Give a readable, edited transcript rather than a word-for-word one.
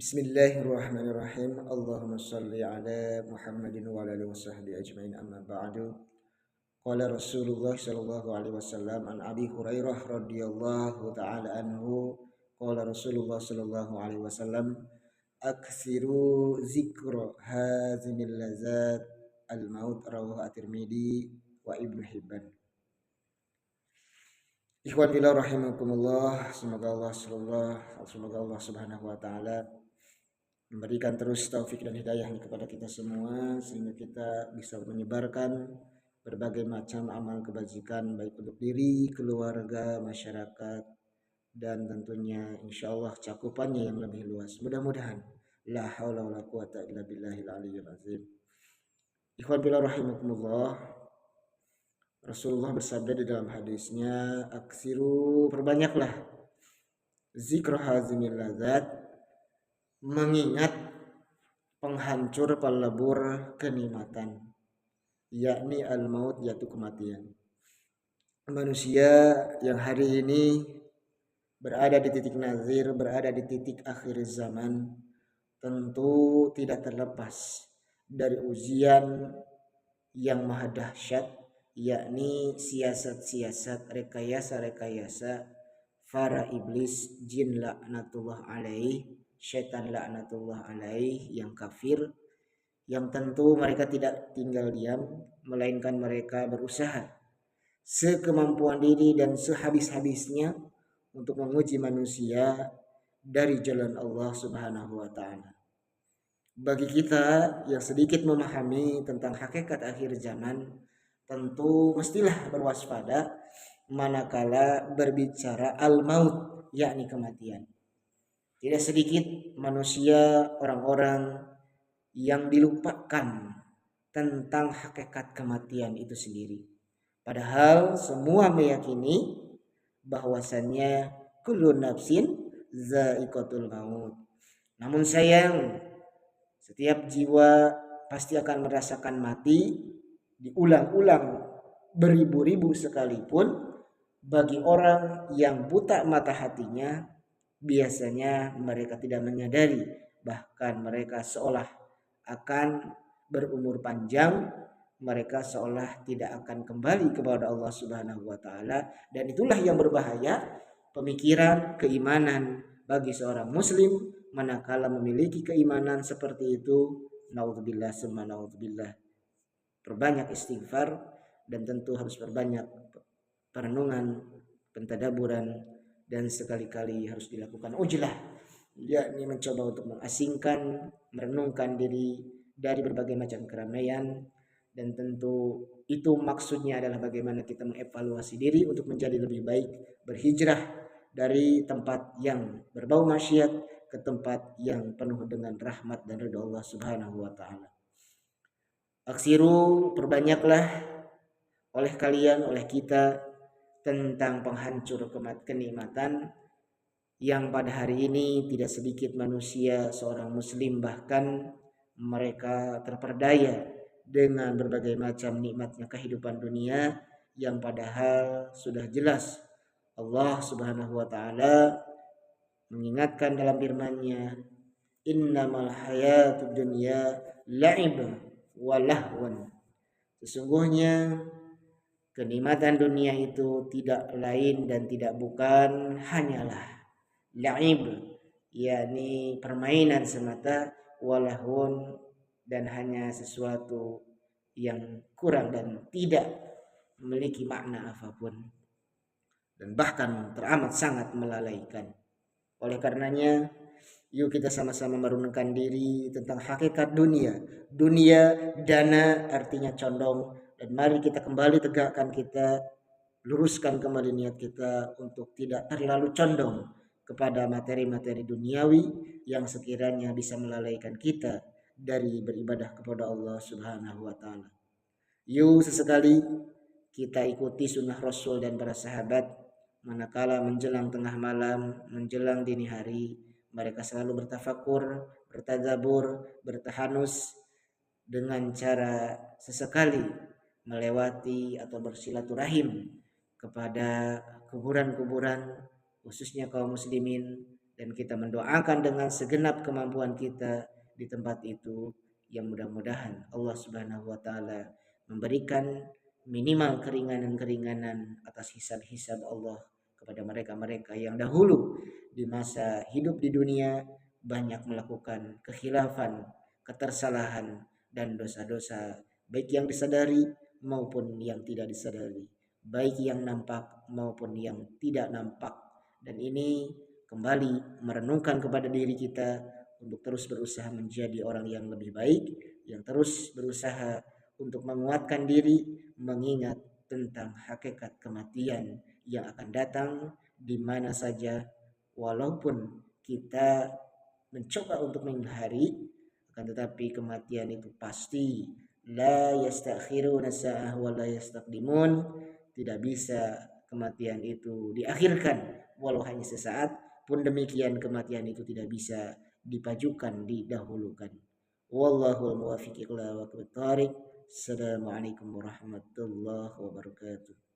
Bismillahirrahmanirrahim. Allahumma shalli ala Muhammadin wa ala alihi wasahbihi ajmain, amma ba'du. Qala Rasulullah sallallahu alaihi wasallam an Abi Hurairah radhiyallahu taala anhu, qala Rasulullah sallallahu alaihi wasallam, aksiru zikra hazimil lazat al-maut, rawahu at-Tirmidzi wa Ibnu Hibban. Ikhwan fillah rahimakumullah, semoga Allah Subhanahu wa taala memberikan terus taufik dan hidayahnya kepada kita semua, sehingga kita bisa menyebarkan berbagai macam amal kebajikan baik untuk diri, keluarga, masyarakat, dan tentunya insya Allah cakupannya yang lebih luas. Mudah-mudahan. La haula wala quwata illa billahil aliyyil azim. Ikhwan fillah rahimakumullah, Rasulullah bersabda di dalam hadisnya, aksiru, perbanyaklah zikra hazimil ladzat, mengingat penghancur pelebur kenikmatan, yakni al-maut, yaitu kematian. Manusia yang hari ini berada di titik nazir, berada di titik akhir zaman, tentu tidak terlepas dari ujian yang maha dahsyat, yakni siasat-siasat, rekayasa-rekayasa para iblis, jin laknatullah alaih, syaitan laknatullah alaih yang kafir, yang tentu mereka tidak tinggal diam, melainkan mereka berusaha sekemampuan diri dan sehabis-habisnya untuk menguji manusia dari jalan Allah Subhanahu wa taala. Bagi kita yang sedikit memahami tentang hakikat akhir zaman, tentu mestilah berwaspada manakala berbicara al-maut, yakni kematian. Tidak sedikit manusia, orang-orang yang dilupakan tentang hakikat kematian itu sendiri. Padahal semua meyakini bahwasannya kullu nafsin za'iqatul maut. Namun sayang, setiap jiwa pasti akan merasakan mati, diulang-ulang beribu-ribu sekalipun. Bagi orang yang buta mata hatinya, biasanya mereka tidak menyadari, bahkan mereka seolah akan berumur panjang, mereka seolah tidak akan kembali kepada Allah Subhanahu wa taala, dan itulah yang berbahaya pemikiran keimanan bagi seorang muslim manakala memiliki keimanan seperti itu. Naudzubillah summa naudzubillah. Perbanyak istighfar dan tentu harus perbanyak perenungan, pentadaburan, dan sekali-kali harus dilakukan ujlah, yakni mencoba untuk mengasingkan, merenungkan diri dari berbagai macam keramaian, dan tentu itu maksudnya adalah bagaimana kita mengevaluasi diri untuk menjadi lebih baik, berhijrah dari tempat yang berbau maksiat ke tempat yang penuh dengan rahmat dan ridha Allah Subhanahu wa taala. Aksiru, perbanyaklah oleh kalian, oleh kita, tentang penghancur kenikmatan yang pada hari ini tidak sedikit manusia, seorang muslim bahkan mereka terperdaya dengan berbagai macam nikmatnya kehidupan dunia, yang padahal sudah jelas Allah Subhanahu wa taala mengingatkan dalam firman-Nya, innamal hayatud dunya la'ib wa lahwan. Sesungguhnya kenikmatan dunia itu tidak lain dan tidak bukan hanyalah la'ib, yakni permainan semata, walahun, dan hanya sesuatu yang kurang dan tidak memiliki makna apapun, dan bahkan teramat sangat melalaikan. Oleh karenanya, yuk kita sama-sama merenungkan diri tentang hakikat dunia. Dunia, dana, artinya condong. Dan mari kita kembali tegakkan, kita luruskan kembali niat kita untuk tidak terlalu condong kepada materi-materi duniawi yang sekiranya bisa melalaikan kita dari beribadah kepada Allah Subhanahu wa taala. Yuk sesekali kita ikuti sunnah Rasul dan para sahabat, manakala menjelang tengah malam, menjelang dini hari, mereka selalu bertafakur, bertadabbur, bertahanus dengan cara sesekali melewati atau bersilaturahim kepada kuburan-kuburan, khususnya kaum muslimin, dan kita mendoakan dengan segenap kemampuan kita di tempat itu, yang mudah-mudahan Allah Subhanahu wa taala memberikan minimal keringanan-keringanan atas hisab-hisab Allah kepada mereka-mereka yang dahulu di masa hidup di dunia banyak melakukan kekhilafan, ketersalahan dan dosa-dosa, baik yang disadari maupun yang tidak disadari, baik yang nampak maupun yang tidak nampak. Dan ini kembali merenungkan kepada diri kita untuk terus berusaha menjadi orang yang lebih baik, yang terus berusaha untuk menguatkan diri, mengingat tentang hakikat kematian yang akan datang di mana saja. Walaupun kita mencoba untuk menghindari, akan tetapi kematian itu pasti. La yastakhiruna sa'ah wa la yastaqdimun. Tidak bisa kematian itu diakhirkan walau hanya sesaat, pun demikian kematian itu tidak bisa dipajukan, didahulukan. Wallahul muwaffiq ila aqwamit thoriq. Assalamualaikum warahmatullahi wabarakatuh.